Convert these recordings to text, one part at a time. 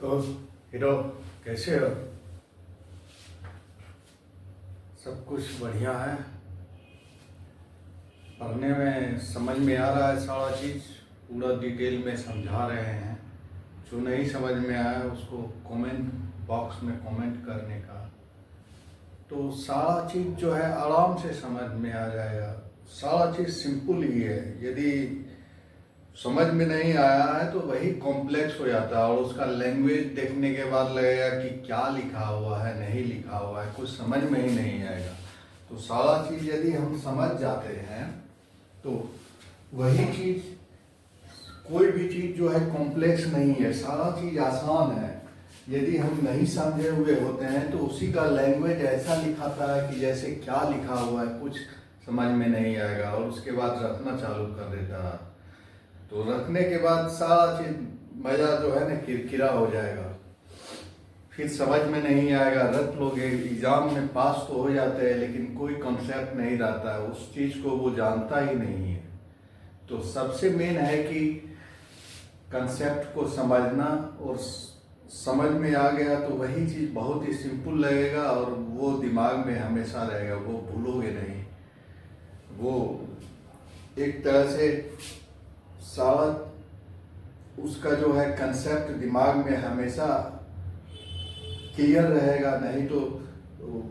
तो हीरो कैसे हो? सब कुछ बढ़िया है। पढ़ने में समझ में आ रहा है, सारा चीज़ पूरा डिटेल में समझा रहे हैं। जो नहीं समझ में आया उसको कमेंट बॉक्स में कमेंट करने का, तो सारा चीज़ जो है आराम से समझ में आ जाएगा। सारा चीज़ सिंपल ही है। यदि समझ में नहीं आया है तो वही कॉम्प्लेक्स हो जाता है, और उसका लैंग्वेज देखने के बाद लगेगा कि क्या लिखा हुआ है, नहीं लिखा हुआ है, कुछ समझ में ही नहीं आएगा। तो सारा चीज़ यदि हम समझ जाते हैं तो वही चीज़, कोई भी चीज़ जो है कॉम्प्लेक्स नहीं है, सारा चीज़ आसान है। यदि हम नहीं समझे हुए होते हैं तो उसी का लैंग्वेज ऐसा लिखाता है कि जैसे क्या लिखा हुआ है कुछ समझ में नहीं आएगा, और उसके बाद रखना चालू कर देता है। तो रखने के बाद सारा चीज मजा जो है ना किरकिरा हो जाएगा, फिर समझ में नहीं आएगा। रख लोगे, एग्जाम में पास तो हो जाते हैं लेकिन कोई कॉन्सेप्ट नहीं रहता है, उस चीज को वो जानता ही नहीं है। तो सबसे मेन है कि कंसेप्ट को समझना, और समझ में आ गया तो वही चीज बहुत ही सिंपल लगेगा और वो दिमाग में हमेशा रहेगा, वो भूलोगे नहीं। वो एक तरह से सारा उसका जो है कंसेप्ट दिमाग में हमेशा क्लियर रहेगा। नहीं तो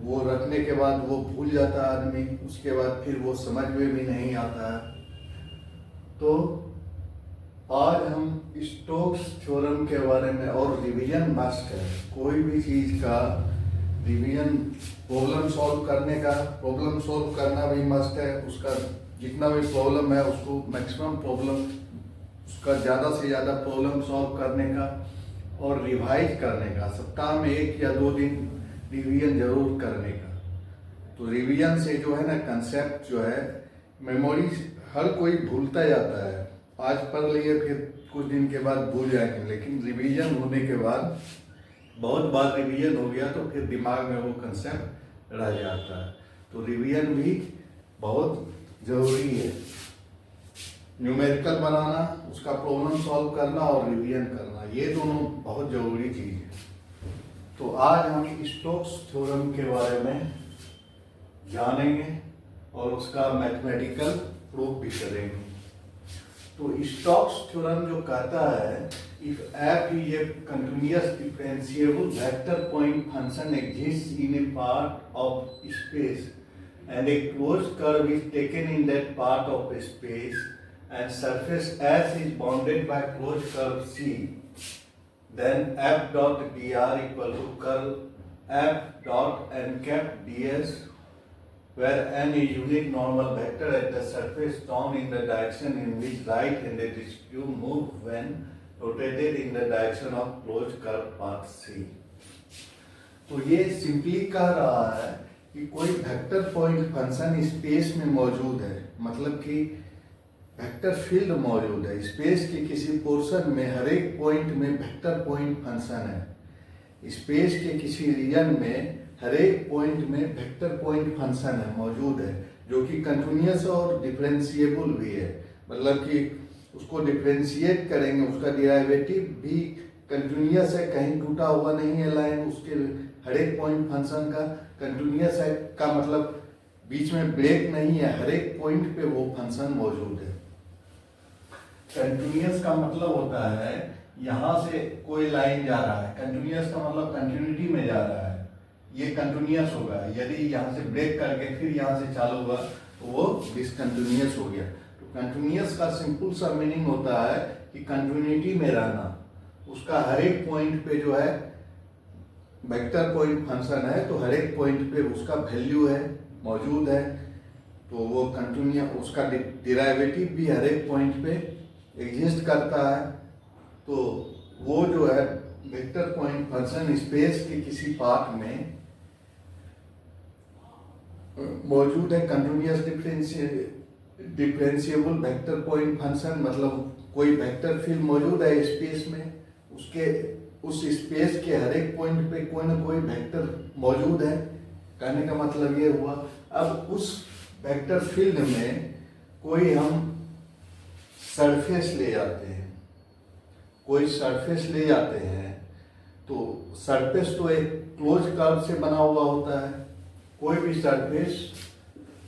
वो रखने के बाद वो भूल जाता है आदमी, उसके बाद फिर वो समझ में भी नहीं आता है। तो आज हम स्टोक्स थ्योरम के बारे में, और रिवीजन मस्ट है कोई भी चीज का रिवीजन। प्रॉब्लम सॉल्व करने का, प्रॉब्लम सॉल्व करना भी मस्ट है। उसका जितना भी प्रॉब्लम है उसको मैक्सिमम प्रॉब्लम, उसका ज़्यादा से ज़्यादा प्रॉब्लम सॉल्व करने का और रिवाइज करने का। सप्ताह में 1 या 2 दिन रिवीजन जरूर करने का। तो रिवीजन से जो है ना कंसेप्ट जो है, मेमोरी हर कोई भूलता जाता है। आज पढ़ लिए फिर कुछ दिन के बाद भूल जाएंगे, लेकिन रिवीजन होने के बाद, बहुत बार रिवीजन हो गया तो फिर दिमाग में वो कंसेप्ट रह जाता है। तो रिवीजन भी बहुत जरूरी है। न्यूमेरिकल बनाना, उसका प्रॉब्लम सॉल्व करना और रिवीजन करना, ये दोनों बहुत जरूरी चीज है। तो आज हम स्टोक्स थ्योरम के बारे में जानेंगे और उसका मैथमेटिकल प्रूफ भी करेंगे। तो स्टोक्स थ्योरम जो कहता है, if f is a continuous differentiable vector point function exists in a part of space and a closed curve is taken in that part of space and surface S is bounded by closed curve C, then f dot dr equal to curve f dot n cap ds, where n is unit normal vector at the surface drawn in the direction in which right-handed residue move when rotated in the direction of closed curve path C। तो ये simply कह रहा है कि कोई vector point function space में मौजूद है, मतलब कि वेक्टर फील्ड मौजूद है स्पेस के किसी पोर्शन में। हर एक पॉइंट में वेक्टर पॉइंट फंक्शन है। स्पेस के किसी रीजन में हर एक पॉइंट में वेक्टर पॉइंट फंक्शन है मौजूद है, जो कि कंटिन्यूअस और डिफरेंशिएबल भी है। मतलब कि उसको डिफरेंशिएट करेंगे, उसका डेरिवेटिव भी कंटिन्यूअस है, कहीं टूटा हुआ नहीं है लाइन। उसके हर एक पॉइंट फंक्शन का कंटिन्यूअस है का मतलब बीच में ब्रेक नहीं है, हर एक पॉइंट पे वो फंक्शन मौजूद है। कंटिन्यूअस का मतलब होता है यहाँ से कोई लाइन जा रहा है, कंटिन्यूअस का मतलब कंटिन्यूटी में जा रहा है, ये कंटिन्यूअस होगा। यदि यहाँ से ब्रेक करके फिर यहाँ से चालू हुआ तो वो डिसकंटिन्यूअस हो गया। तो कंटिन्यूअस का सिंपल सा मीनिंग होता है कि कंटिन्यूटी में रहना। उसका हर एक पॉइंट पे जो है वेक्टर पॉइंट फंक्शन है, तो हर एक पॉइंट पे उसका वैल्यू है मौजूद है, तो वो कंटिन्यूअस, उसका डेरिवेटिव भी हर एक पॉइंट पे एग्जिस्ट करता है। तो वो जो है वेक्टर पॉइंट फंक्शन स्पेस के किसी पार्ट में मौजूद है, continuous differentiable vector point function. मतलब कोई वेक्टर फील्ड मौजूद है स्पेस में, उसके उस स्पेस के हर एक पॉइंट पे कोई ना कोई वेक्टर मौजूद है। कहने का मतलब ये हुआ, अब उस वेक्टर फील्ड में कोई हम सरफेस ले जाते हैं, कोई सरफेस ले जाते हैं तो सरफेस तो एक क्लोज कर्व से बना हुआ होता है, कोई भी सरफेस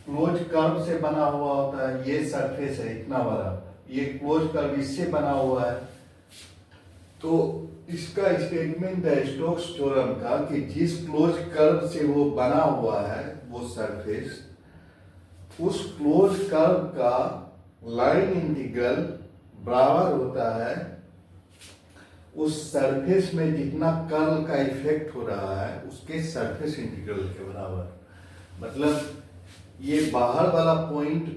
क्लोज कर्व से बना हुआ होता है। ये सरफेस है इतना बड़ा, ये क्लोज कर्व इससे बना हुआ है। तो इसका स्टेटमेंट है स्टोक्स थ्योरम का कि जिस क्लोज कर्व से वो बना हुआ है वो सरफेस, उस क्लोज कर्व का लाइन इंटीग्रल बराबर होता है उस सरफेस में जितना कर्ल का इफेक्ट हो रहा है उसके सरफेस इंटीग्रल के बराबर। मतलब ये बाहर वाला पॉइंट,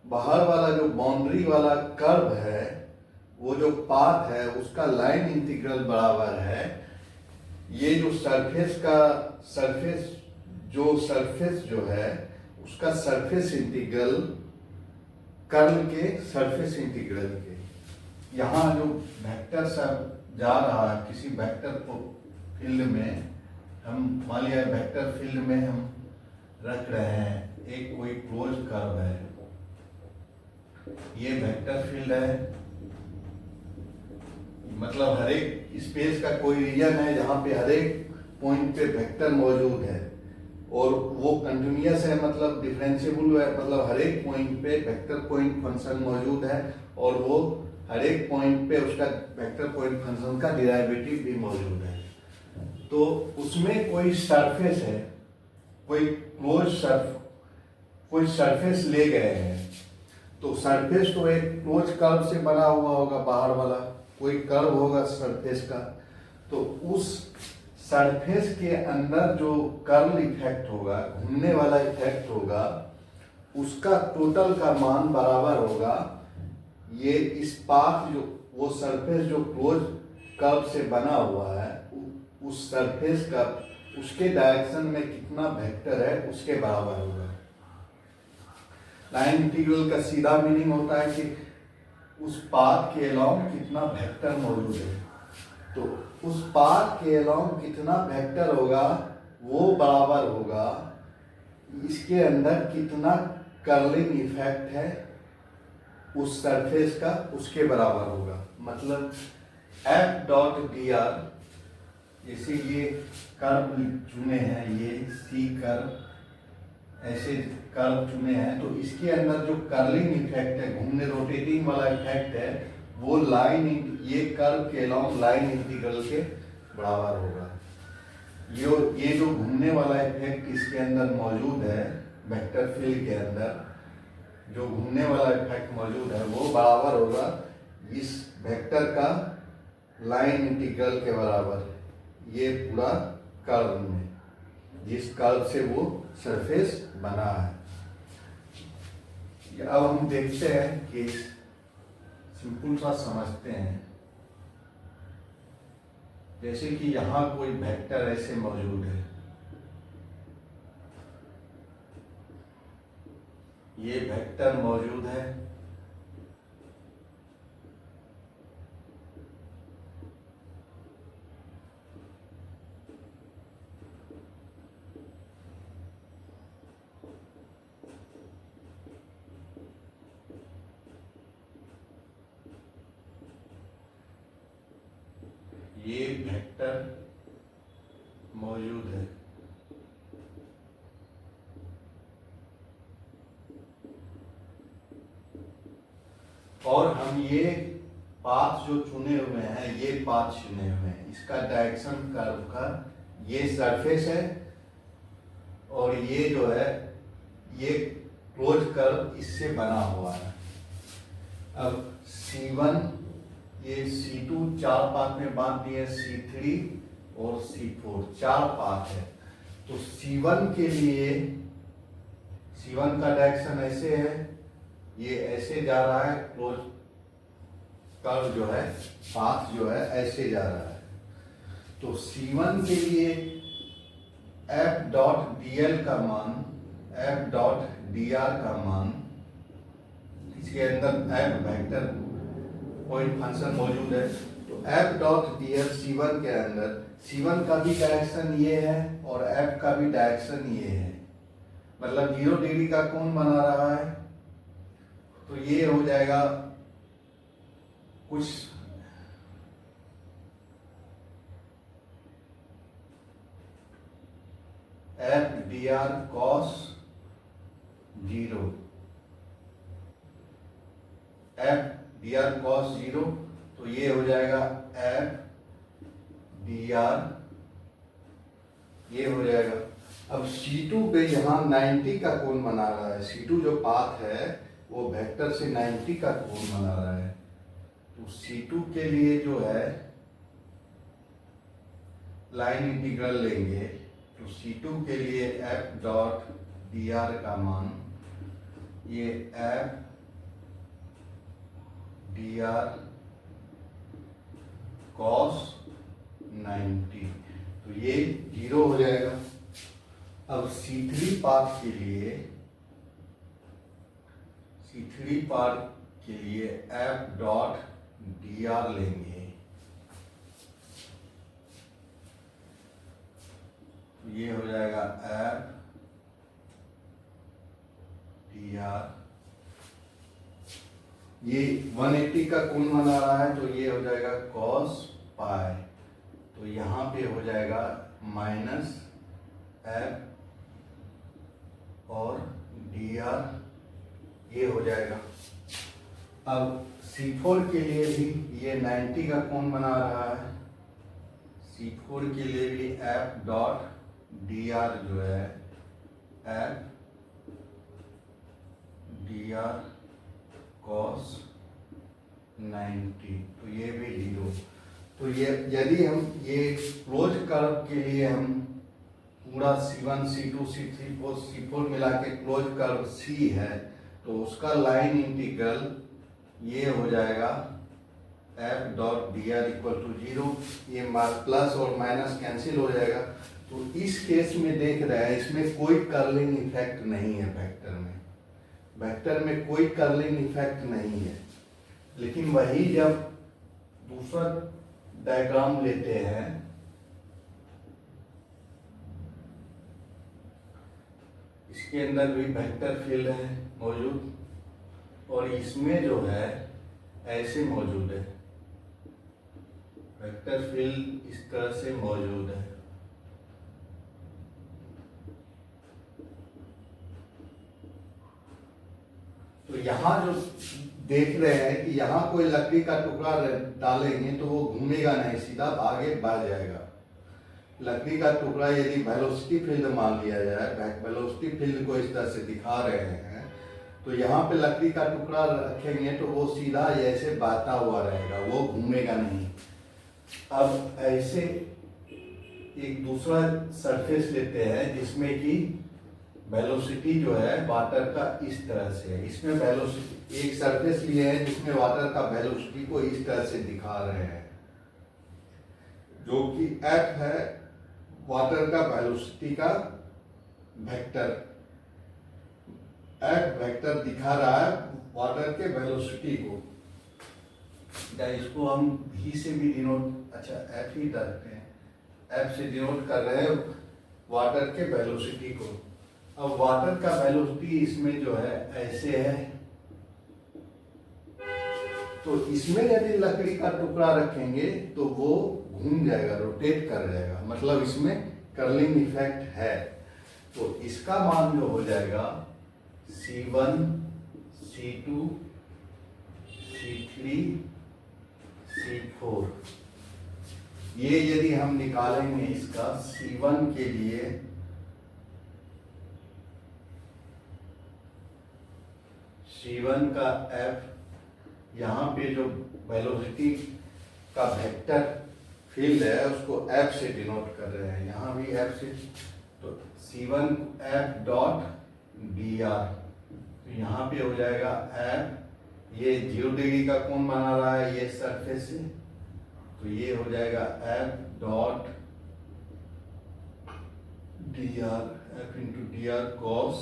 बाहर वाला जो बाउंड्री वाला कर्व है, वो जो पाथ है उसका लाइन इंटीग्रल बराबर है ये जो सरफेस जो है उसका सरफेस इंटीग्रल कर्ल के सरफेस इंटीग्रल के। यहाँ जो वेक्टर सब जा रहा है किसी वेक्टर को फील्ड में, हम मान लिया वेक्टर फील्ड में हम रख रहे हैं एक कोई क्लोज कर्व है, ये वेक्टर फील्ड है, मतलब हर एक स्पेस का कोई रीजन है जहाँ पे हर एक पॉइंट पे वेक्टर मौजूद है और वो कंटिन्यूअस है, मतलब डिफरेंशिएबल है, मतलब हर एक पॉइंट पे वेक्टर पॉइंट फंक्शन मौजूद है और वो हर एक पॉइंट पे उसका वेक्टर पॉइंट फंक्शन का डिराइवेटिव भी मौजूद है। तो उसमें कोई सरफेस है, कोई सरफेस ले गए हैं, तो सरफेस तो एक क्लोज कर्व से बना हुआ होगा, बाहर वाला कोई कर्व होगा सरफेस का, तो उस सरफेस के अंदर जो कर्ल इफेक्ट होगा, घूमने वाला इफेक्ट होगा, उसका टोटल का मान बराबर होगा ये इस पाथ जो वो सरफेस जो क्लोज कर्व से बना हुआ है उस सरफेस का उसके डायरेक्शन में कितना वेक्टर है उसके बराबर होगा। लाइन इंटीग्रल का सीधा मीनिंग होता है कि उस पाथ के अलोंग कितना वेक्टर मौजूद है, तो उस पाथ के अलोंग कितना वेक्टर होगा वो बराबर होगा इसके अंदर कितना कर्लिंग इफेक्ट है उस सरफेस का, उसके बराबर होगा। मतलब एफ डॉट डी आर, जैसे ये कर्व चुने हैं, ये सी कर्व, ऐसे कर्व चुने हैं, तो इसके अंदर जो कर्लिंग इफेक्ट है, घूमने रोटेटिंग वाला इफेक्ट है, वो लाइन ये कर्व के अलोंग लाइन इंटीग्रल के बराबर होगा। ये जो घूमने वाला इफेक्ट इसके अंदर मौजूद है, वेक्टर फील्ड के अंदर जो घूमने वाला इफेक्ट मौजूद है वो बराबर होगा इस वेक्टर का लाइन इंटीग्रल के बराबर, ये पूरा कर्व में जिस कर्व से वो सरफेस बना है। अब हम देखते हैं कि सिंपल सा समझते हैं, जैसे कि यहाँ कोई वेक्टर ऐसे मौजूद है, ये वेक्टर मौजूद है, ये वेक्टर मौजूद है, और हम ये पाथ जो चुने हुए हैं, ये पाथ चुने हुए हैं, इसका डायरेक्शन कर्व का ये सरफेस है और ये जो है ये क्लोज कर्व इससे बना हुआ है। अब C1 ये C2 चार पाथ में बांट दिए, C3 और C4 चार पाथ है, तो C1 के लिए C1 का डायरेक्शन ऐसे है, ये ऐसे जा रहा है, क्लोज कर्व जो है पाथ जो है ऐसे जा रहा है, तो C1 के लिए F डॉट DL का मान, F डॉट DR का मान, इसके अंदर F वेक्टर पॉइंट फंक्शन मौजूद है, तो F डॉट DL C1 के अंदर C1 का भी डायरेक्शन ये है और F का भी डायरेक्शन ये है, मतलब 0 डिग्री का कोण बना रहा है, तो ये हो जाएगा कुछ F D R cos 0, F D R cos 0, तो ये हो जाएगा एफ डी आर, ये हो जाएगा। अब C2 पे यहाँ 90 का कोण बना रहा है, C2 जो पाथ है वो वेक्टर से 90 का कोण बना रहा है, तो C2 के लिए जो है लाइन इंटीग्रल लेंगे, तो C2 के लिए एफ डॉट डी आर का मान, ये एफ डी आर कॉस 90, तो ये 0 हो जाएगा। अब C3 पाथ के लिए, C3 पाथ के लिए एफ डॉट डी आर लेंगे, तो ये हो जाएगा एफ डी आर, ये 180 का कोण बना रहा है, तो ये हो जाएगा कॉस पाई, तो यहाँ पे हो जाएगा माइनस एफ और डी आर, ये हो जाएगा। अब C4 के लिए भी ये 90 का कोण बना रहा है, C4 के लिए भी एफ डॉट डी आर जो है एफ डी आर कॉस 90, तो ये भी 0। तो ये यदि हम ये क्लोज कर्व के लिए हम पूरा C1 C2 C3 C4 मिला के क्लोज कर्व C है, तो उसका लाइन इंटीग्रल ये हो जाएगा F dot D R equal to 0, ये प्लस और माइनस कैंसिल हो जाएगा। तो इस केस में देख रहे हैं इसमें कोई कर्लिंग इफेक्ट नहीं है, वेक्टर में कोई कर्लिंग इफेक्ट नहीं है। लेकिन वही जब दूसरा डायग्राम लेते हैं, इसके अंदर भी वेक्टर फील्ड है मौजूद, और इसमें जो है ऐसे मौजूद है, वेक्टर फील्ड इस तरह से मौजूद है। तो यहाँ जो देख रहे हैं कि यहाँ कोई लकड़ी का टुकड़ा डालेंगे तो वो घूमेगा नहीं, सीधा आगे बढ़ जाएगा। लकड़ी का टुकड़ा यदि वेलोसिटी फील्ड मान लिया जाए, वेलोसिटी फील्ड को इस तरह से दिखा रहे हैं, तो यहाँ पे लकड़ी का टुकड़ा रखेंगे तो वो सीधा ऐसे बहता हुआ रहेगा, वो घूमेगा नहीं। अब ऐसे एक दूसरा सरफेस लेते हैं जिसमें कि वेलोसिटी जो है वाटर का इस तरह से है, इसमें वेलोसिटी, एक सरफेस लिए हैं जिसमें वाटर का वेलोसिटी को इस तरह से दिखा रहे हैं, जो कि एफ है वाटर का वेलोसिटी का वेक्टर, एफ वेक्टर दिखा रहा है वाटर के वेलोसिटी को, या इसको हम भी से भी डिनोट, अच्छा एफ ही रखते हैं, एफ से डिनोट कर रहे हैं वाटर के वेलोसिटी को। अब वाटर का वेलोसिटी इसमें जो है ऐसे है, तो इसमें यदि लकड़ी का टुकड़ा रखेंगे तो वो घूम जाएगा, रोटेट कर जाएगा, मतलब इसमें कर्लिंग इफेक्ट है। तो इसका मान जो हो जाएगा C1 C2 C3 C4, ये यदि हम निकालेंगे इसका C1 के लिए, C1 का F, यहाँ पे जो वेलोसिटी का वेक्टर फील्ड है उसको F से डिनोट कर रहे हैं, यहाँ भी F से, तो C1 F dot D R, तो यहाँ पे हो जाएगा F, ये 0 डिग्री का कोण बना रहा है ये सरफेस से, तो ये हो जाएगा F dot D R, F into D R cos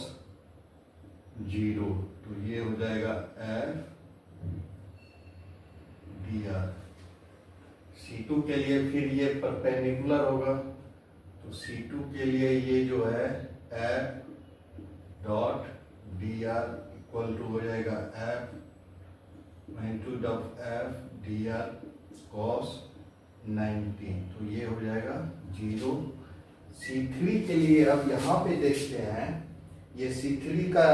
0, तो ये हो जाएगा F डी आर। C2 के लिए फिर ये परपेंडिकुलर होगा, तो C2 के लिए ये जो है F dot D R equal to हो जाएगा F magnitude of F D R cos 90, तो ये हो जाएगा 0, C3 के लिए अब यहाँ पे देखते हैं, ये C3 का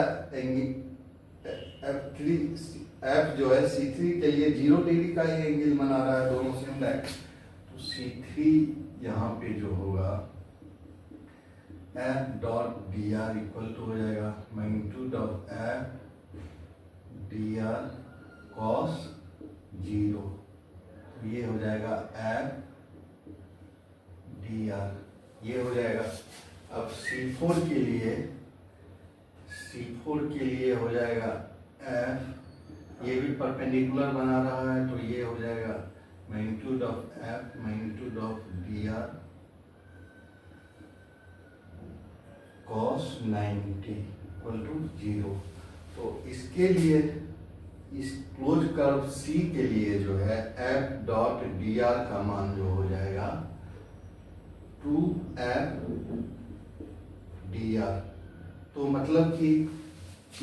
F जो है C3 के लिए 0 डिग्री का ये एंगल बना रहा है, दोनों सेम लाइन। तो C3 यहाँ पे जो होगा F dot D R equal to हो जाएगा magnitude of F dr cos 0। तो ये हो जाएगा F dr, ये हो जाएगा। अब C4 के लिए हो जाएगा F, ये भी परपेंडिकुलर बना रहा है, तो ये हो जाएगा magnitude of F magnitude of dr cos 90 equal to 0। तो इसके लिए इस क्लोज कर्व C के लिए जो है F डॉट dr का मान जो हो जाएगा 2F dr। तो मतलब कि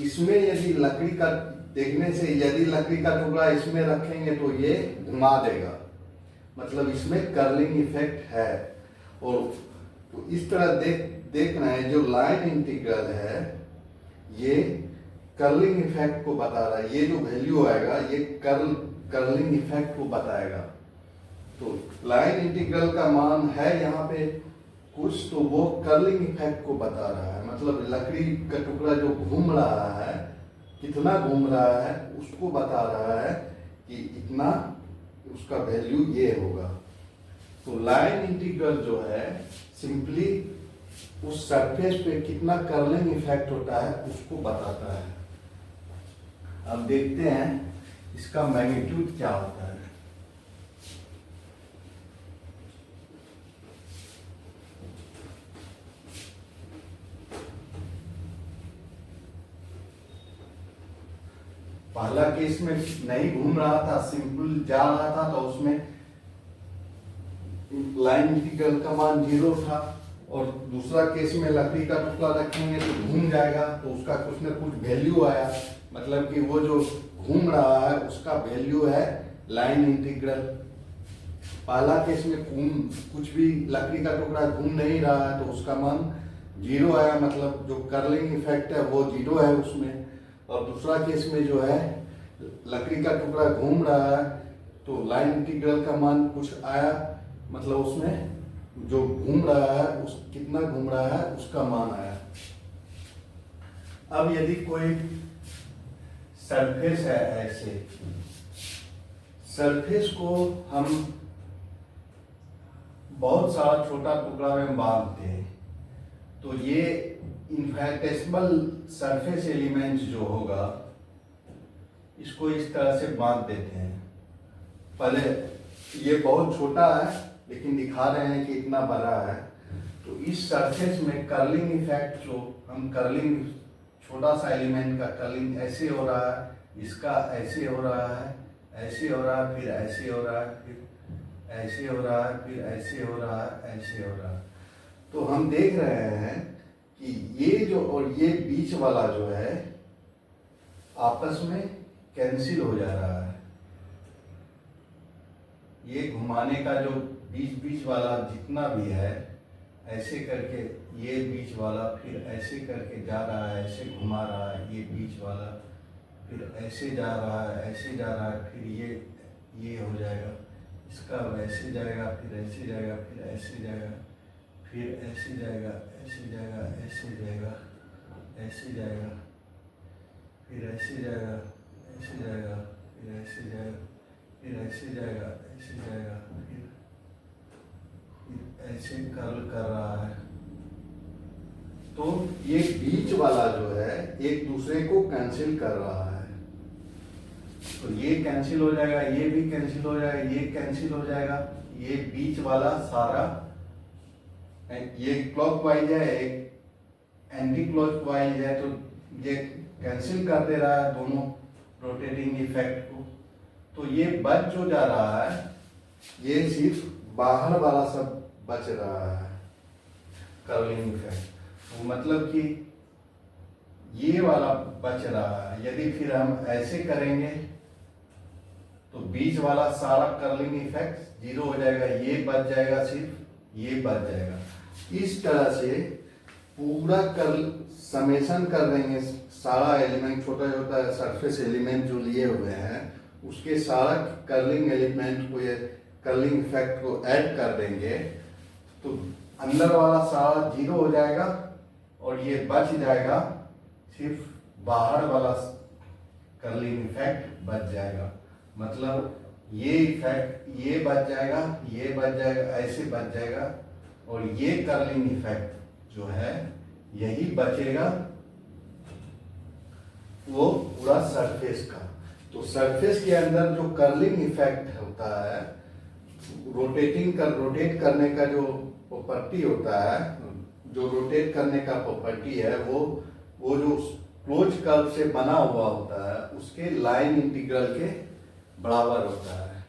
इसमें यदि लकड़ी का देखने से, यदि लकड़ी का टुकड़ा इसमें रखेंगे तो ये घुमा देगा, मतलब इसमें कर्लिंग इफेक्ट है। और तो इस तरह देख रहे हैं, जो लाइन इंटीग्रल है ये कर्लिंग इफेक्ट को बता रहा है। ये जो वैल्यू आएगा ये कर्लिंग इफेक्ट को बताएगा। तो लाइन इंटीग्रल का मान है यहाँ पे कुछ, तो वो कर्लिंग इफेक्ट को बता रहा है, मतलब लकड़ी का टुकड़ा जो घूम रहा है, कितना घूम रहा है उसको बता रहा है कि इतना, उसका वैल्यू ये होगा। तो लाइन इंटीग्रल जो है सिंपली उस सरफेस पे कितना कर्लिंग इफेक्ट होता है उसको बताता है। अब देखते हैं इसका मैग्नीट्यूड क्या होता है। पहला केस में नहीं घूम रहा था, सिंपल जा रहा था, तो उसमें लाइन इंटीग्रल का मान 0 था। और दूसरा केस में लकड़ी का टुकड़ा रखेंगे तो घूम जाएगा, तो उसका कुछ न कुछ वैल्यू आया, मतलब कि वो जो घूम रहा है उसका वैल्यू है लाइन इंटीग्रल। पहला केस में कुछ भी लकड़ी का टुकड़ा घूम नहीं रहा है, तो उसका मान 0 आया, मतलब जो कर्लिंग इफेक्ट है वो 0 है उसमें। और दूसरा केस में जो है लकड़ी का टुकड़ा घूम रहा है, तो लाइन इंटीग्रल का मान कुछ आया, मतलब उसमें जो घूम रहा है उस कितना घूम रहा है उसका मान आया। अब यदि कोई सरफेस है, ऐसे सरफेस को हम बहुत सारा छोटा टुकड़ा में बांधते हैं, तो ये इनफिनिटेसिमल सरफेस एलिमेंट जो होगा इसको इस तरह से बांध देते हैं। पहले ये बहुत छोटा है लेकिन दिखा रहे हैं कि इतना बड़ा है। तो इस सरफेस में कर्लिंग इफेक्ट, जो हम कर्लिंग, छोटा सा एलिमेंट का कर्लिंग ऐसे हो रहा है, इसका ऐसे हो रहा है, ऐसे हो रहा है, फिर ऐसे हो रहा है, फिर ऐसे हो रहा है, फिर ऐसे हो रहा है, ऐसे हो रहा है। तो हम देख रहे हैं कि ये जो और ये बीच वाला जो है आपस में कैंसिल हो जा रहा है। ये घुमाने का जो बीच वाला जितना भी है, ऐसे करके ये बीच वाला फिर ऐसे करके जा रहा है, ऐसे घुमा रहा है, ये बीच वाला फिर ऐसे जा रहा है, ऐसे जा रहा है, फिर ये हो जाएगा, इसका वैसे जाएगा, फिर ऐसे जाएगा, फिर ऐसे जाएगा, फिर ऐसे जाएगा, ऐसे जाएगा, ऐसे जाएगा, ऐसे जाएगा, फिर ऐसे जाएगा, ऐसे जाएगा, फिर ऐसे जाएगा, फिर ऐसे जाएगा, ऐसे जाएगा, फिर ऐसे कर्ल कर रहा है। तो ये बीच वाला जो है एक दूसरे को कैंसिल कर रहा है। तो ये कैंसिल हो जाएगा, ये भी कैंसिल हो जाएगा, ये कैंसिल हो जाएगा, ये बीच वाला सारा, ये क्लॉकवाइज है, एक एंटी क्लॉकवाइज है, तो ये कैंसिल कर दे रहा है दोनों रोटेटिंग इफेक्ट को। तो ये बच जो जा रहा है, ये सिर्फ बाहर वाला सब बच रहा है कर्लिंग इफेक्ट। तो मतलब कि ये वाला बच रहा है। यदि फिर हम ऐसे करेंगे तो बीच वाला सारा कर्लिंग इफेक्ट 0 हो जाएगा, ये बच जाएगा, सिर्फ ये बच जाएगा। इस तरह से पूरा कर समेशन कर देंगे सारा एलिमेंट, छोटा छोटा सरफेस एलिमेंट जो लिए हुए हैं उसके सारा कर्लिंग एलिमेंट को, ये कर्लिंग इफेक्ट को ऐड कर देंगे तो अंदर वाला सारा जीरो हो जाएगा और ये बच जाएगा, सिर्फ बाहर वाला कर्लिंग इफेक्ट बच जाएगा। मतलब ये इफेक्ट ये बच जाएगा, ये बच जाएगा, ऐसे बच जाएगा और ये कर्लिंग इफेक्ट जो है यही बचेगा वो पूरा सरफेस का। तो सरफेस के अंदर जो कर्लिंग इफेक्ट होता है, रोटेट करने का जो प्रॉपर्टी होता है, जो रोटेट करने का प्रॉपर्टी है वो जो क्लोज कर्व से बना हुआ होता है उसके लाइन इंटीग्रल के बराबर होता है।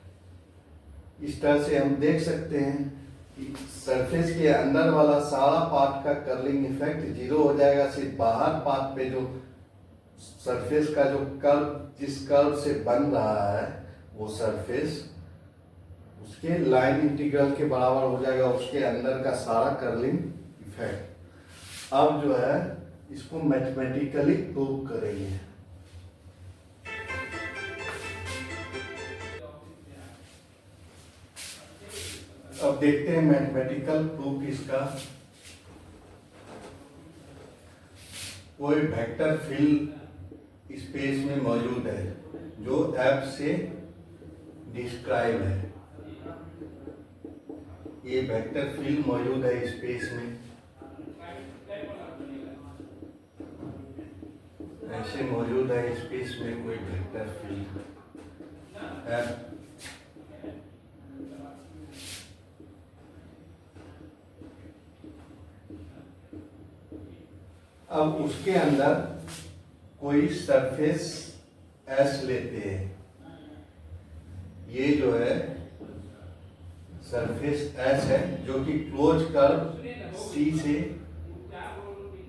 इस तरह से हम देख सकते हैं कि सरफेस के अंदर वाला सारा पार्ट का कर्लिंग इफेक्ट जीरो हो जाएगा, सिर्फ बाहर पार्ट पे जो सरफेस का जो कर्व, जिस कर्व से बन रहा है वो सरफेस उसके लाइन इंटीग्रल के बराबर हो जाएगा, उसके अंदर का सारा कर्लिंग इफेक्ट। अब जो है इसको मैथमेटिकली प्रूव करेंगे। अब देखते हैं मैथमेटिकल प्रूफ इसका। कोई वेक्टर फील्ड स्पेस में मौजूद है जो एफ से डिस्क्राइब है। ये वेक्टर फील्ड मौजूद है स्पेस में, ऐसे मौजूद है स्पेस में कोई वेक्टर फील्ड एफ। अब उसके अंदर कोई सरफेस एस लेते हैं। ये जो है सरफेस एस है जो कि क्लोज कर्व सी से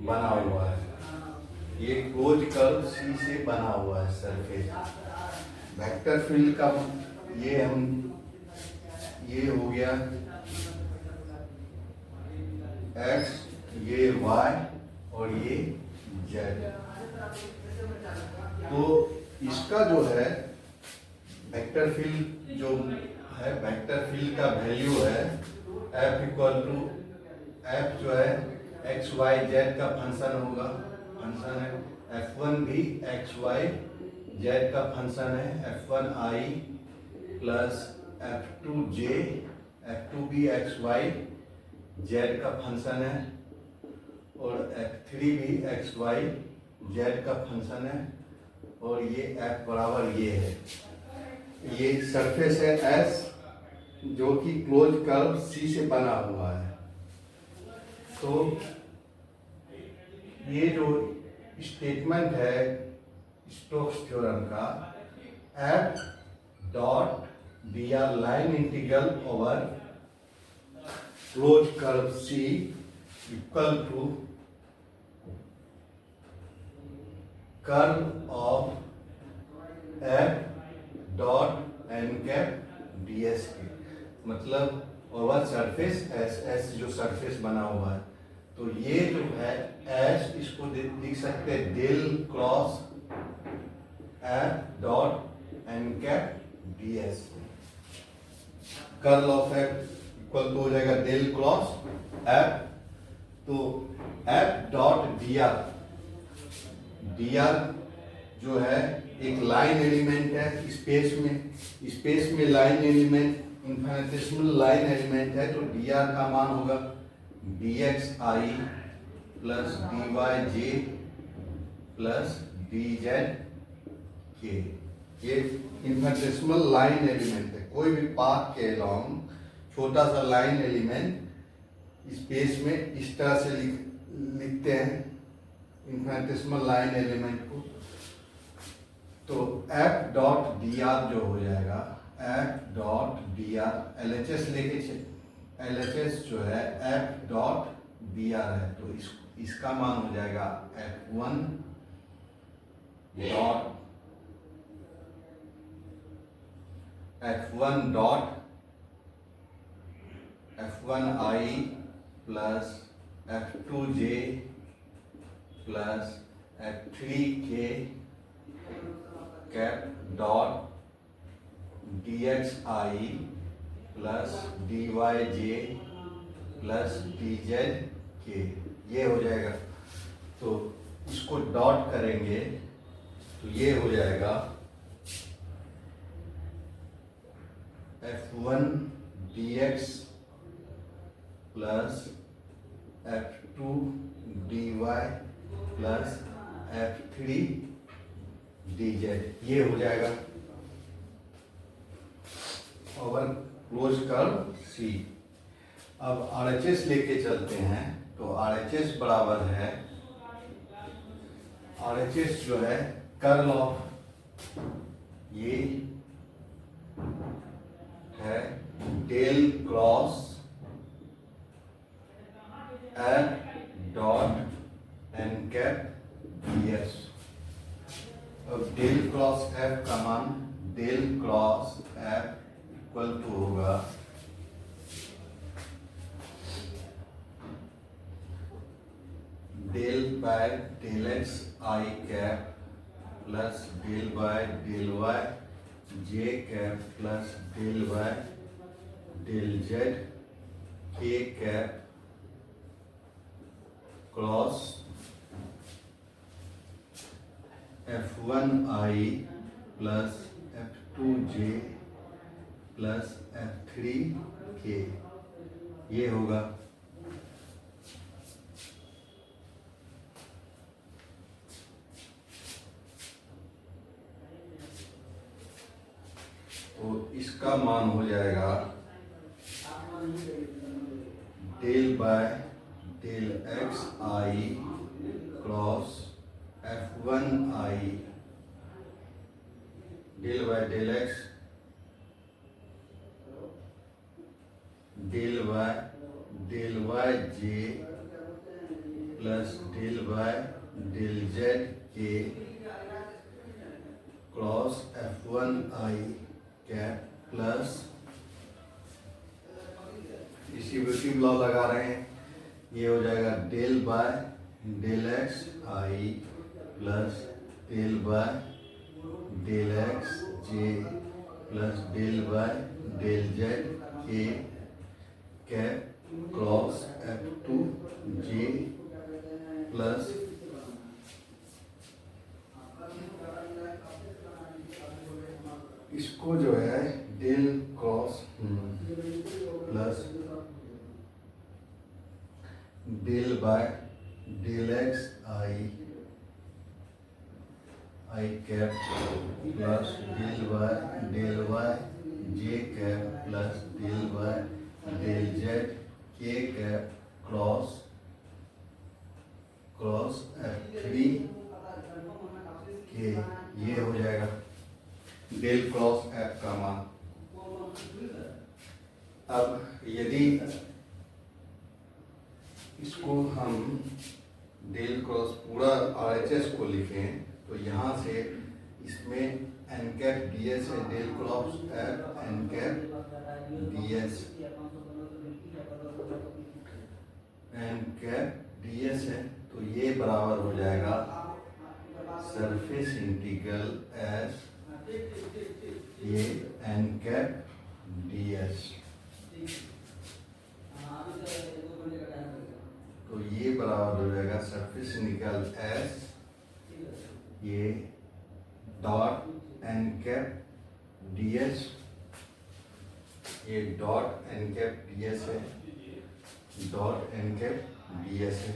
बना हुआ है। ये क्लोज कर्व सी से बना हुआ है सरफेस। वेक्टर फील्ड का ये हो गया एक्स, ये वाई और ये जेड। तो इसका जो है वेक्टर फील्ड जो है, वेक्टर फील्ड का वैल्यू है एफ इक्वल टू, एफ जो है एक्स वाई जेड का फंक्शन होगा, फंक्शन है। F1 भी एक्स वाई जेड का फंक्शन है, F1 I plus F2 J, F2 भी एक्स वाई जेड का फंक्शन है और F3 भी एक्स वाई जेड का फंक्शन है और ये F बराबर ये है। ये सरफेस है S जो कि क्लोज कर्व C से बना हुआ है। तो ये जो स्टेटमेंट है स्टोक्स थ्योरम का, F dot dr line integral over close curve C equal to curve of F dot N cap D S के, मतलब ओवर सरफेस एस जो सरफेस बना हुआ है। तो ये जो है एस, इसको लिख सकते हैं del cross F dot N cap D s. Curl of F equal to हो जाएगा डेल क्रॉस F। तो F डॉट डी आर जो है एक लाइन एलिमेंट है स्पेस में line element, infinitesimal line element है। तो डी आर का मान होगा d x i plus d y j plus d z k. ये इन्फिनिटेसिमल लाइन एलिमेंट है। कोई भी पाथ के अलोंग छोटा सा लाइन एलिमेंट स्पेस में इस तरह से लिखते हैं इन्फिनिटेसिमल लाइन एलिमेंट को। तो F डॉट डी आर जो हो जाएगा, F dot D R L H S लेके, एल एच एस जो है F डॉट डी आर है। तो इसका मान हो जाएगा F1 dot F1 I plus F2J plus F3K cap dot DXI plus DYJ plus DZK, ये हो जाएगा। तो इसको डॉट करेंगे तो ये हो जाएगा F1 DX plus F2 DY plus F3 DZ, ये हो जाएगा। ओवर क्लोज कर C। अब RHS लेके चलते हैं तो RHS बराबर है, RHS जो है कर्ल ऑफ ये है del cross F dot N cap DS। अब डेल क्रॉस F का मान del cross F equal to होगा del by del x I cap plus del by del Y J cap plus del by del Z के cap cross F1I plus F2J plus F3K, ये होगा। तो इसका मान हो जाएगा del by del x I cross F1I del by del x del by del Y j plus del by del Z k cross F1I cap plus distributive law लगा रहे हैं, ये हो जाएगा del by del x i plus del by del x j plus del by del Z के cap cross F2J plus इसको जो है del cross plus del by del x I cap plus del by del Y J cap plus del by del Z के cap cross F3 के, ये हो जाएगा del cross F का मान। अब यदि इसको हम डेल क्रॉस पूरा RHS को लिखें तो यहाँ से इसमें एन कैप DS है, del cross F n cap DS n cap DS है, तो ये बराबर हो जाएगा सरफेस इंटीग्रल एस ये एन कैप DS। तो ये बराबर हो जाएगा सरफेस इंटीग्रल एस ये डॉट एन कैप DS, ये डॉट एन कैप DS है, डॉट एन कैप DS है।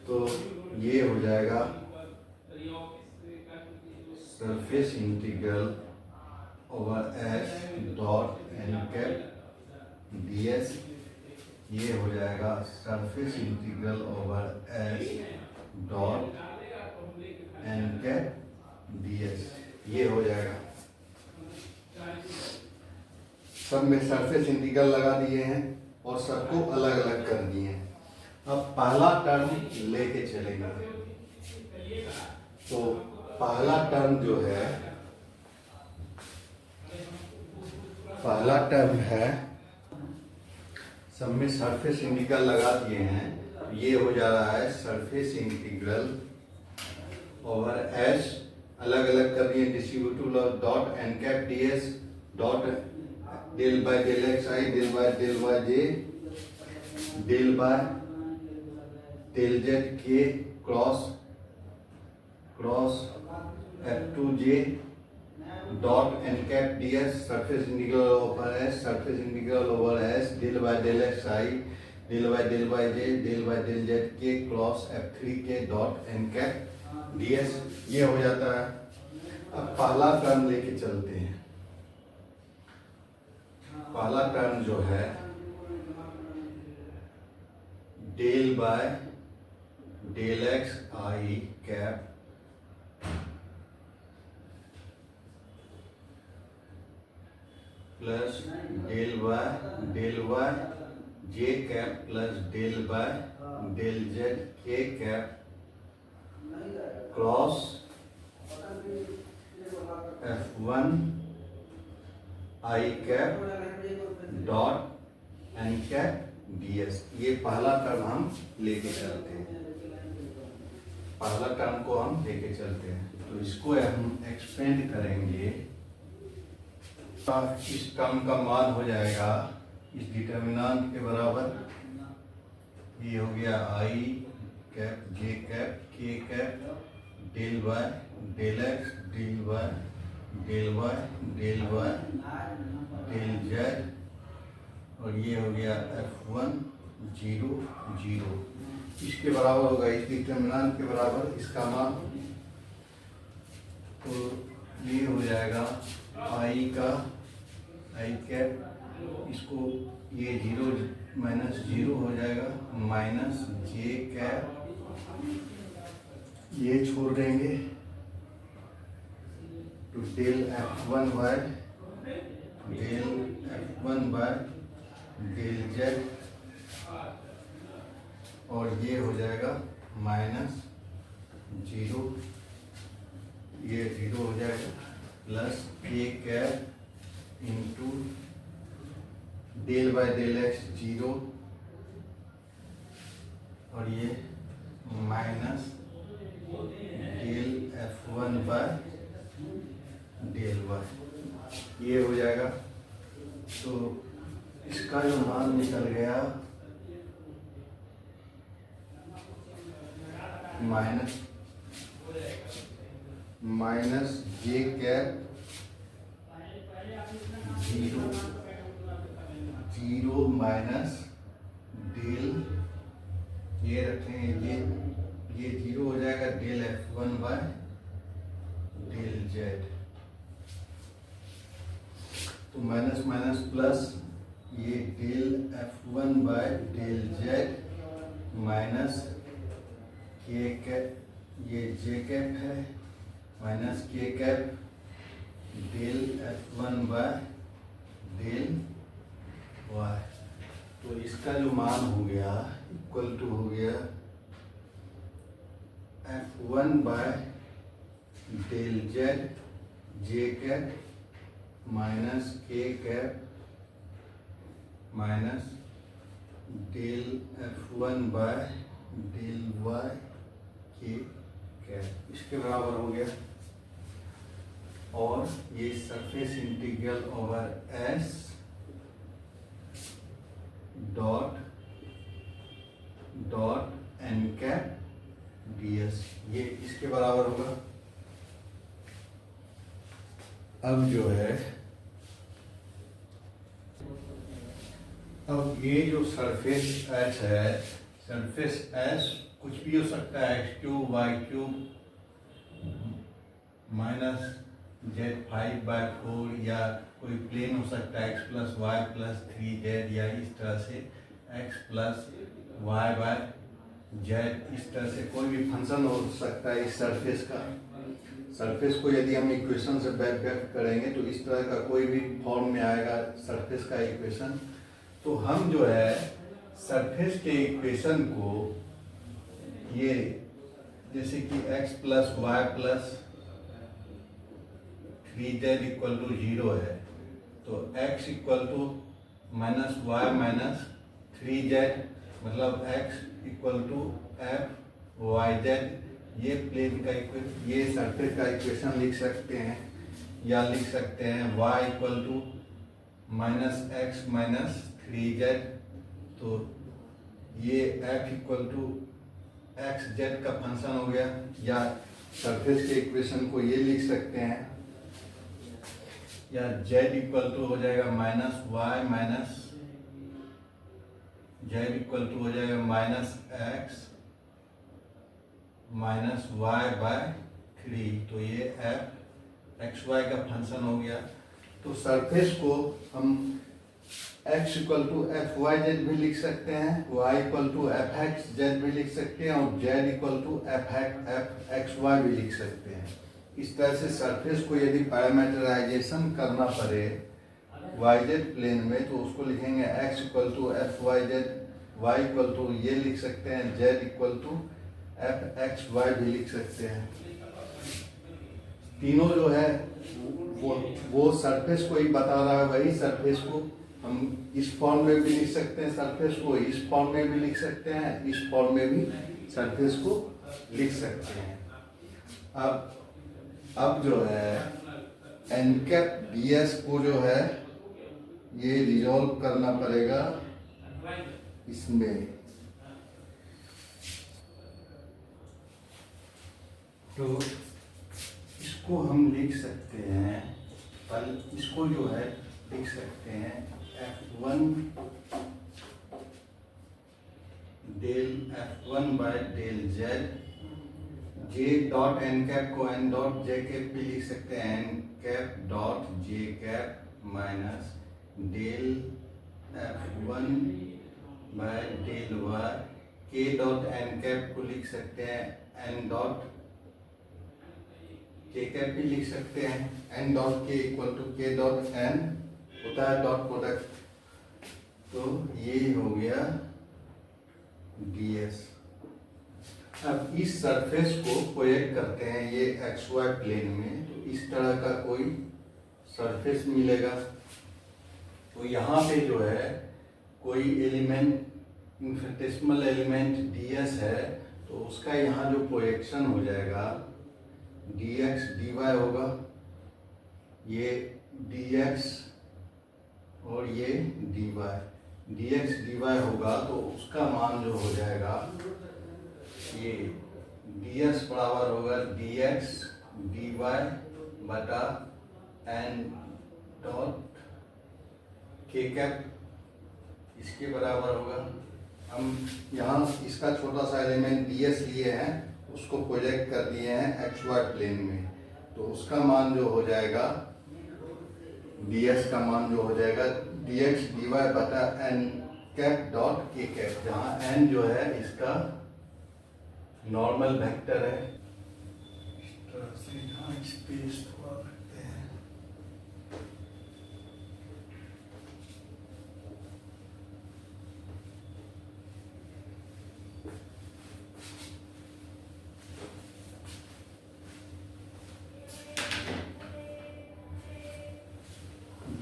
तो ये हो जाएगा surface integral over s dot N cap DS, ये हो जाएगा surface integral over s dot N cap DS, ये हो जाएगा। सब में सरफेस इंटीग्रल लगा दिए हैं और सबको अलग अलग कर दिए हैं। अब पहला टर्म लेके चलेंगे, तो पहला टर्म जो है, पहला टर्म है सब में सरफेस इंटीग्रल लगा दिए हैं, तो ये हो जा रहा है सरफेस इंटीग्रल ओवर एस, अलग अलग कर दिए distributive dot N cap D s dot del by del x i del by j del by del Z k cross f two j dot N cap D s surface integral over s, surface integral over s del by x i del by j del by del Z k cross f three k dot N cap D s, ये हो जाता है। अब पहला term लेके चलते हैं। पहला टर्म जो है del by del x I cap plus del Y J cap plus del by del Z के cap cross F1 i cap dot N cap D s, ये पहला टर्म हम लेके चलते हैं। पहला टर्म को हम लेके चलते हैं, तो इसको हम एक्सपेंड करेंगे। इस टर्म का मान हो जाएगा इस डिटर्मिनेंट के बराबर, ये हो गया i cap j cap k cap del y del x del y del del z, और ये हो गया F1 0 0, इसके बराबर होगा इस डिटर्मिनेंट के बराबर इसका मान, तो ये हो जाएगा आई का आई कैप, इसको ये 0 माइनस 0 हो जाएगा माइनस जे कैप, ये छोड़ देंगे तो del F1 by del z, और ये हो जाएगा माइनस 0, ये 0 हो जाएगा plus k cap into del by del x 0, और ये minus del F1 by del y, ये हो जाएगा। तो इसका जो मान निकल गया minus j cap 0 minus del, ये रखेंगे ये 0 हो जाएगा del F1 by del z, तो माइनस माइनस प्लस ये del F1 by del z minus k cap, ये जे कैप है minus k cap del F1 by del Y, तो इसका जो मान हो गया इक्वल टू हो गया F1 by del z j cap minus k cap minus del F1 by del y k cap, इसके बराबर हो गया। और ये surface integral over s dot N cap D s, ये इसके बराबर होगा। अब जो है, अब ये जो सरफेस एस है, सरफेस एस कुछ भी हो सकता है, x cube y cube minus Z5/4, या कोई प्लेन हो सकता है x plus y plus 3z, या इस तरह से x plus y by z, इस तरह से कोई भी फंक्शन हो सकता है इस सरफेस का। सरफेस को यदि हम इक्वेशन से व्यक्त करेंगे तो इस तरह का कोई भी फॉर्म में आएगा सरफेस का इक्वेशन। तो हम जो है सरफेस के इक्वेशन को ये जैसे कि x plus y plus 3z equal to 0 है, तो x equal to minus y minus 3z मतलब x equal to f y z, ये प्लेन का ये सरफेस का इक्वेशन लिख सकते हैं, या लिख सकते हैं y equal to minus x minus 3z। तो ये f equal to x z का फंक्शन हो गया, या सरफेस के इक्वेशन को ये लिख सकते हैं, या z इक्वल टू हो जाएगा minus y minus z equal to हो जाएगा minus x minus y by 3। तो ये एफ एक्स वाई का फंक्शन हो गया। तो सरफेस को हम x equal to f y z भी लिख सकते हैं, y equal to f x z भी लिख सकते हैं, और z equal to f x y भी लिख सकते हैं। इस तरह से सरफेस को यदि पैरामीटराइजेशन करना पड़े वाई जेड प्लेन में, तो उसको लिखेंगे x equal to f y z, y equal to ये लिख सकते हैं, z equal to f x y भी लिख सकते हैं। तीनों जो है वो सरफेस को ही बता रहा है, वही सरफेस को हम इस फॉर्म में भी लिख सकते हैं, सरफेस को इस फॉर्म में भी लिख सकते हैं, इस फॉर्म में भी सरफेस को लिख सकते हैं। अब जो है एन कैप डी एस को जो है ये रिजॉल्व करना पड़ेगा इसमें। तो इसको हम लिख सकते हैं, इसको जो है लिख सकते हैं F1 del F1 by del Z, J dot N cap को एन डॉट जे कैप भी लिख सकते हैं, n cap dot j cap minus del F1 by del Y, K dot N cap को लिख सकते हैं एन डॉट के कैप भी लिख सकते हैं, एन डॉट के इक्वल टू के डॉट एन होता है डॉट प्रोडक्ट। तो ये हो गया ds। अब इस सरफेस को प्रोजेक्ट करते हैं ये एक्स वाई प्लेन में, तो इस तरह का कोई सरफेस मिलेगा। तो यहाँ पे जो है कोई एलिमेंट इनफिनिटेसिमल एलिमेंट ds है, तो उसका यहाँ जो प्रोजेक्शन हो जाएगा dx dy होगा, ये dx और ये dy, dx dy होगा। तो उसका मान जो हो जाएगा ये ds बराबर होगा dx dy बटा n डॉट के कैप, इसके बराबर होगा। हम यहाँ इसका छोटा सा एलिमेंट ds लिए हैं, उसको प्रोजेक्ट कर दिए हैं एक्स वाई प्लेन में, तो उसका मान जो हो जाएगा ds का मान जो हो जाएगा dx dy बटा n cap dot k cap, जहाँ n जो है इसका नॉर्मल वेक्टर है। इस तरह से यहाँ स्पेस थोड़ा रखते हैं।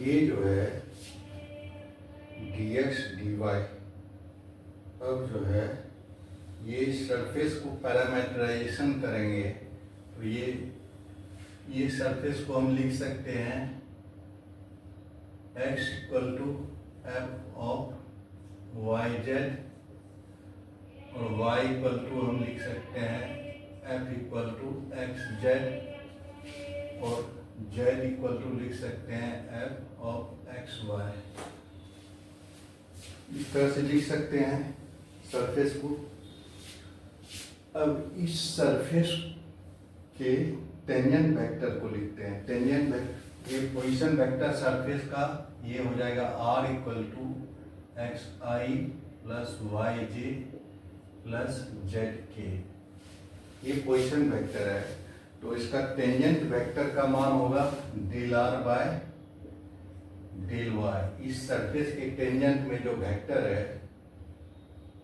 ये जो है dx dy, अब जो है ये सरफेस को पैरामीटराइजेशन करेंगे, तो ये सरफेस को हम लिख सकते हैं x equal to f of y z, और y इक्वल टू हम लिख सकते हैं f equal to x z, और z इक्वल टू लिख सकते हैं f ऑफ एक्स वाई। इस तरह से लिख सकते हैं सरफेस को। अब इस सरफेस के टेंजेंट वेक्टर को लिखते हैं। टेंजेंट वेक्टर, ये पोजीशन वेक्टर सरफेस का ये हो जाएगा r equal to x i plus y j plus z k, ये पोजीशन वेक्टर है। तो इसका टेंजेंट वेक्टर का मान होगा del r by del y। इस सरफेस के टेंजेंट में जो वेक्टर है,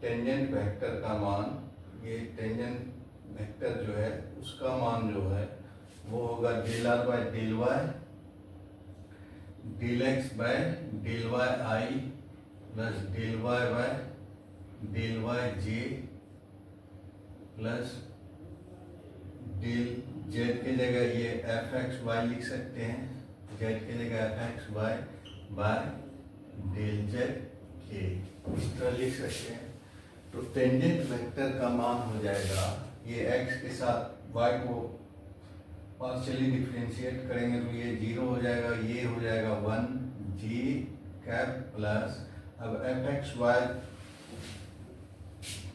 टेंजेंट वेक्टर का मान, ये टेंजेंट वेक्टर जो है उसका मान जो है वो होगा del r by del y, del x by del y i plus del y by del Y j plus del z की जगह ये एफ एक्स वाई लिख सकते हैं, जेड की जगह f x y by del Z के, इस तरह लिख सकते हैं। तो टेंजेंट वेक्टर का मान हो जाएगा, ये एक्स के साथ वाई को पार्शियली डिफरेंशिएट करेंगे तो ये 0 हो जाएगा, ये हो जाएगा 1 जी कैप प्लस, अब एफ एक्स वाई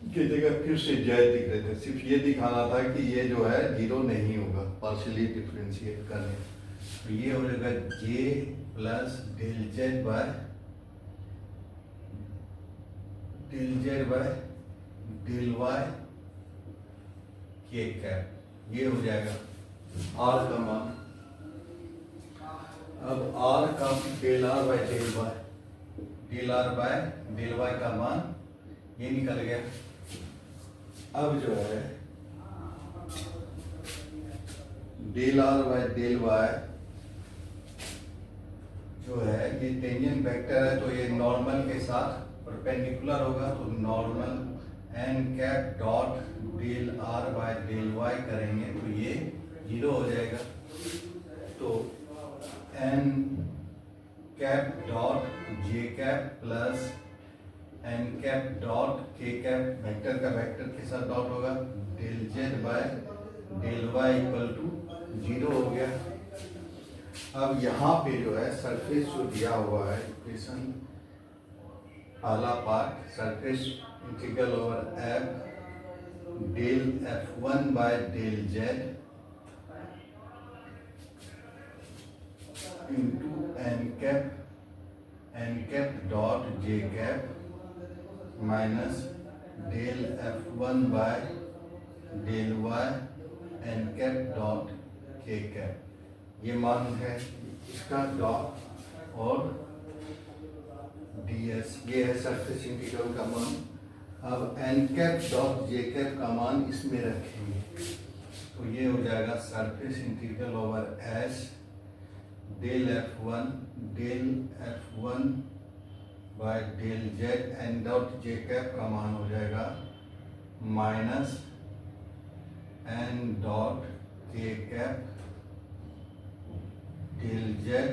की जगह फिर से जेड दिख रहे थे, सिर्फ ये दिखाना था कि ये जो है 0 नहीं होगा पार्शियली डिफरेंशिएट करने, तो ये हो जाएगा j plus del z by del y k cap, ये हो जाएगा आर का मान। अब आर का del r by del y का मान ये निकल गया। अब जो है del r by del y जो है ये टेंजेंट वेक्टर है, तो ये नॉर्मल के साथ परपेंडिकुलर होगा, तो normal n cap dot del r by del y करेंगे तो ये 0 हो जाएगा। तो n cap dot j cap plus n cap dot k cap, vector का वेक्टर के साथ डॉट होगा, del z by del y equal to 0 हो गया। अब यहाँ पे जो है सरफेस जो दिया हुआ है इक्वेशन पहला part, surface integral over f del F1 by del z into n cap dot j cap minus del F1 by del y n cap dot k cap, ये मान है इसका डॉट और ds, ये है सरफेस इंटीग्रल का मान। अब n cap dot j cap का मान इसमें रखेंगे तो ये हो जाएगा surface integral over s del F1 by del z n dot j cap का मान हो जाएगा minus n dot k cap del z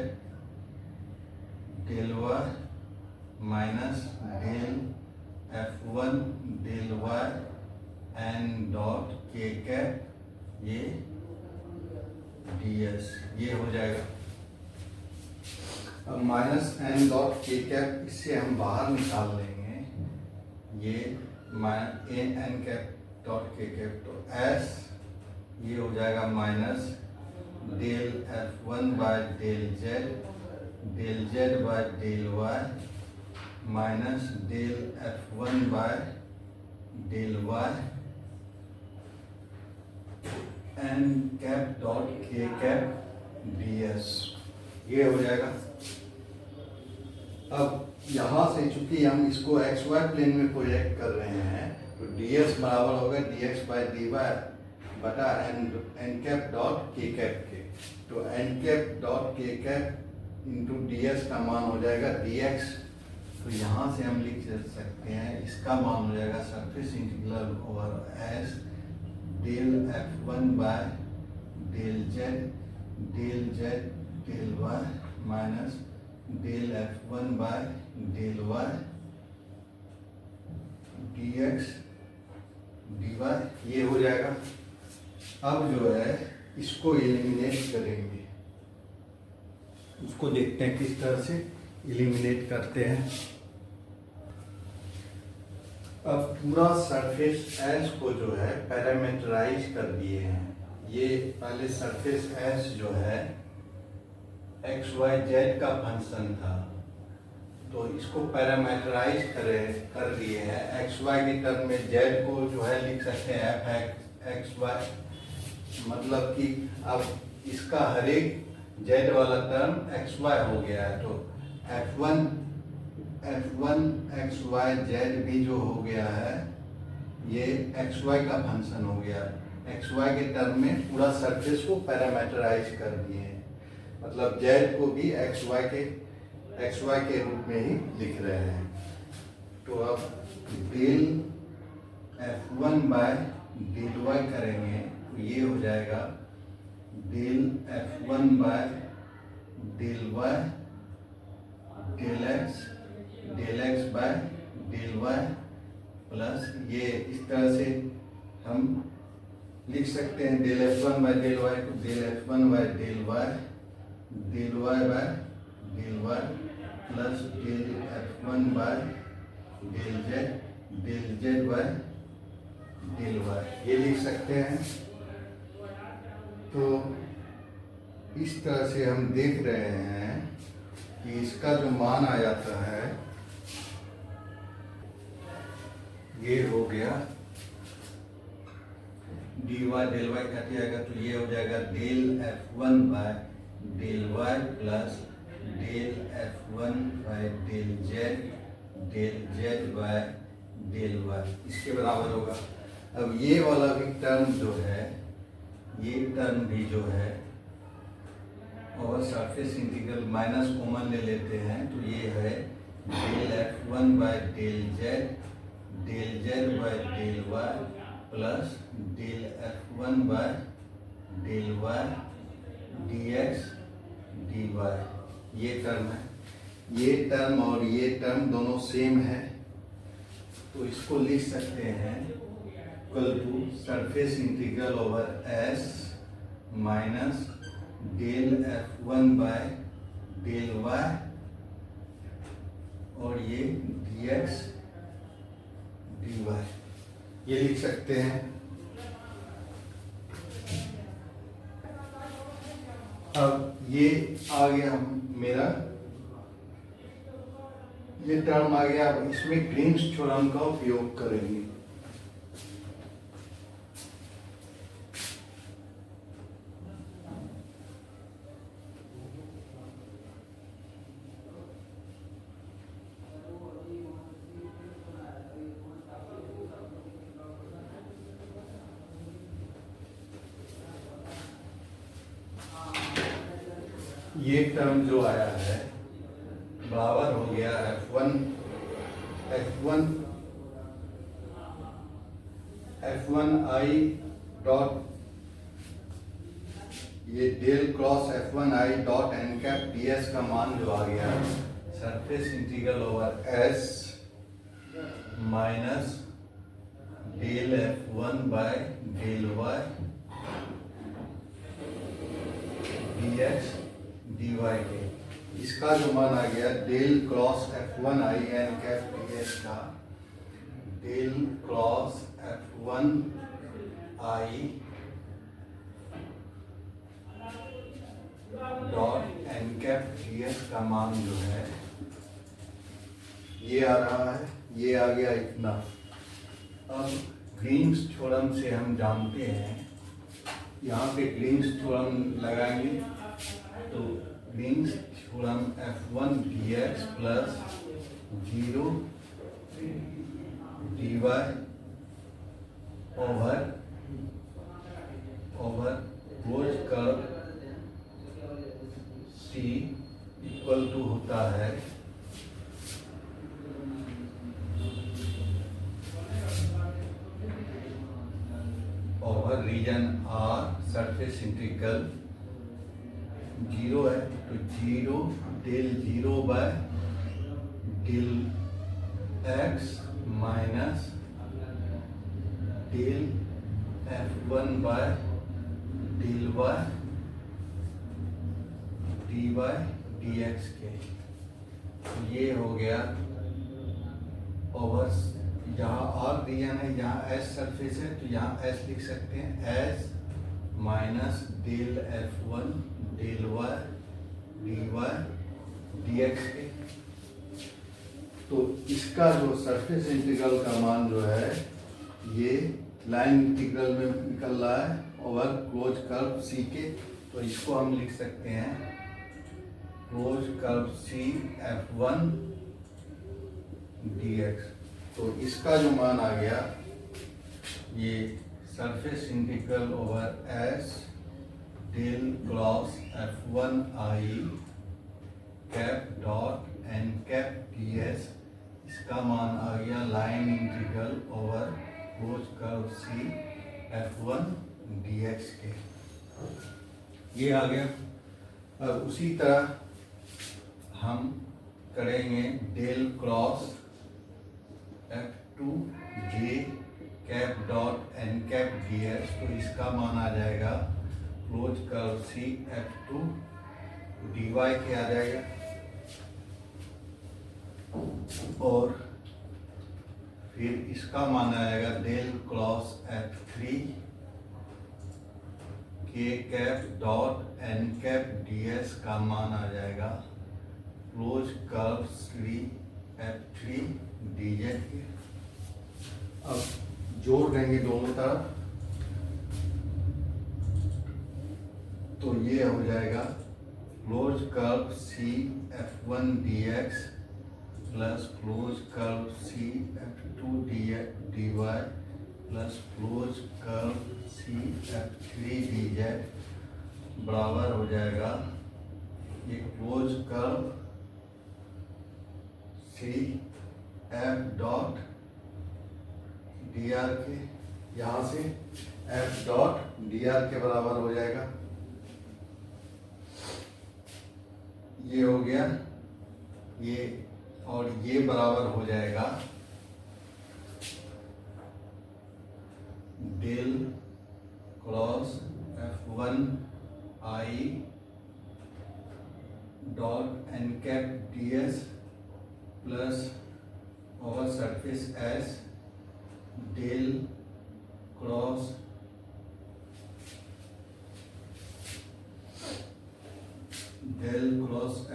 del y minus del F1 del y n dot k cap ये ds, ये हो जाएगा। अब minus n dot k cap इससे हम बाहर निकाल लेंगे, ये n cap dot k cap, तो s ये हो जाएगा minus del F1 by del z by del y minus del F1 by del y n cap dot k cap ds, ये हो जाएगा। अब यहाँ से चूंकि हम इसको एक्स वाई प्लेन में प्रोजेक्ट कर रहे हैं तो ds बराबर होगा dx बाय dy बटा N cap dot k cap के, तो n cap dot k cap into ds का मान हो जाएगा dx, तो यहाँ से हम लिख सकते हैं इसका मान हो जाएगा surface integral over s del F1 by del z del y minus del F1 by del y dx dy, ये हो जाएगा। अब जो है इसको एलिमिनेट करेंगे, उसको देखते हैं किस तरह से एलिमिनेट करते हैं। अब पूरा सरफेस एस को जो है पैरामीटराइज कर दिए हैं, ये पहले सरफेस एस जो है एक्स वाई जेड का फंक्शन था, तो इसको पैरामीटराइज कर दिए हैं। एक्स वाई के टर्म में जेड को जो है लिख सकते हैं एफ एक्स वाई, मतलब कि अब इसका हर एक जेड वाला टर्म एक्स वाई हो गया है, तो F1 एक्स वाई जेड भी जो हो गया है ये एक्स वाई का फंक्शन हो गया। एक्स वाई के टर्म में पूरा सरफेस को पैरामीटराइज कर दिए हैं, मतलब जेड को भी एक्स वाई के रूप में ही लिख रहे हैं। तो अब del F1 by del y करेंगे तो ये हो जाएगा del F1 by del y del x by del y plus ये इस तरह से हम लिख सकते हैं del F1 by del y को del F1 by del y by del y plus del F1 by del z by del y, ये लिख सकते हैं। तो इस तरह से हम देख रहे हैं कि इसका जो मान आ जाता है ये हो गया dy डेल वाई कट जाएगा तो ये हो जाएगा del F1 by del y plus del F1 by del z by del y, इसके बराबर होगा। अब ये वाला भी टर्म जो है, ये टर्म भी जो है और सरफेस इंटीग्रल माइनस कॉमन ले लेते हैं तो ये है del F1 by del z by del y plus del F1 by del y dx dy, ये टर्म है। ये टर्म और ये टर्म दोनों सेम है तो इसको लिख सकते हैं equal to surface integral over s minus del F1 by del y और ये dx dy, ये लिख सकते हैं। अब ये आ गया मेरा, ये टर्म आ गया। अब इसमें ग्रीन्स थ्योरम का उपयोग करेंगे। ये टर्म जो आया है बराबर हो गया F1 I डॉट ये del cross F1 I dot N cap ds का मान जो आ गया surface integral over s minus del F1 by del y dx dy के, इसका जो मान आ गया del cross F1 I n cap ds का del cross F1 I dot N cap ds का मान जो है ये आ रहा है, ये आ गया इतना। अब ग्रीन्स थ्योरम से हम जानते हैं, यहाँ पे ग्रीन्स थ्योरम लगाएंगे तो Green's theorem F1 dx plus 0 dy over close curve C equal to होता है over region R surface integral 0 है तो 0 del 0 by del x minus del F1 by del y dy dx के, ये हो गया ओवर, जहाँ R रीजन है यहाँ S सरफेस है तो यहाँ S लिख सकते हैं S minus del F1 del y dy dx के। तो इसका जो सरफेस इंटीग्रल का मान जो है ये लाइन इंटीग्रल में निकल रहा है ओवर क्लोज कर्व C के, तो इसको हम लिख सकते हैं close curve C F1 dx। तो इसका जो मान आ गया ये surface integral over S del cross F1 I cap dot N cap ds, इसका मान आ गया F1 dx के, ये आ गया। अब उसी तरह हम करेंगे del cross F2 j cap dot N cap ds, तो इसका मान आ जाएगा close curve c F2 dy के आ जाएगा, और फिर इसका मान आएगा del cross F3 k cap dot N cap ds का मान आ जाएगा close curve c F3 dz के। अब जोड़ देंगे दोनों तरफ, तो ये हो जाएगा close curve c F1 dx plus close curve c F2 dy plus close curve c F3 dz बराबर हो जाएगा ये close curve c F dot dr के, यहाँ से F डॉट dr के बराबर हो जाएगा। ये हो गया ये, और ये बराबर हो जाएगा del cross F1 I dot N cap ds plus over surface S del cross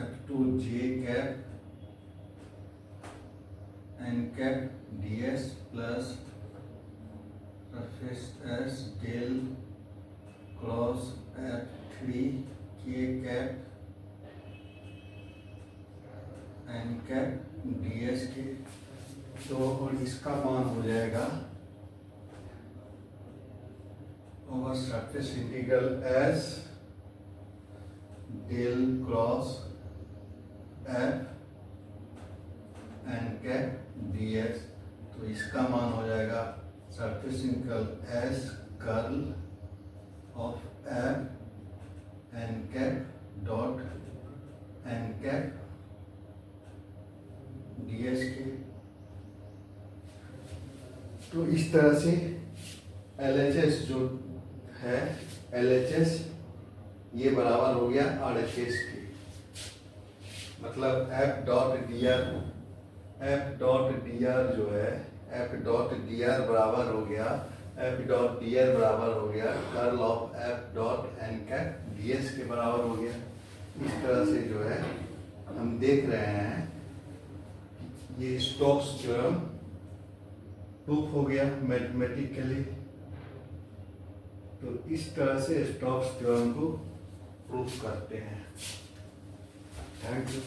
F2 j cap n cap ds plus surface S del cross F3 k cap n cap ds के, तो और इसका मान हो जाएगा over surface integral S del cross F n cap ds, तो इसका मान हो जाएगा surface integral S curl of F n cap dot N cap ds के। तो इस तरह से LHS जो है, LHS ये बराबर हो गया RHS के, मतलब F डॉट dr जो है, F डॉट dr बराबर हो गया, F डॉट dr बराबर हो गया curl of F dot N cap ds के बराबर हो गया। इस तरह से जो है हम देख रहे हैं ये स्टोक्स थ्योरम प्रूफ हो गया मैथमेटिकली। तो इस तरह से स्टोक्स थ्योरम को प्रूफ करते हैं। Thank you.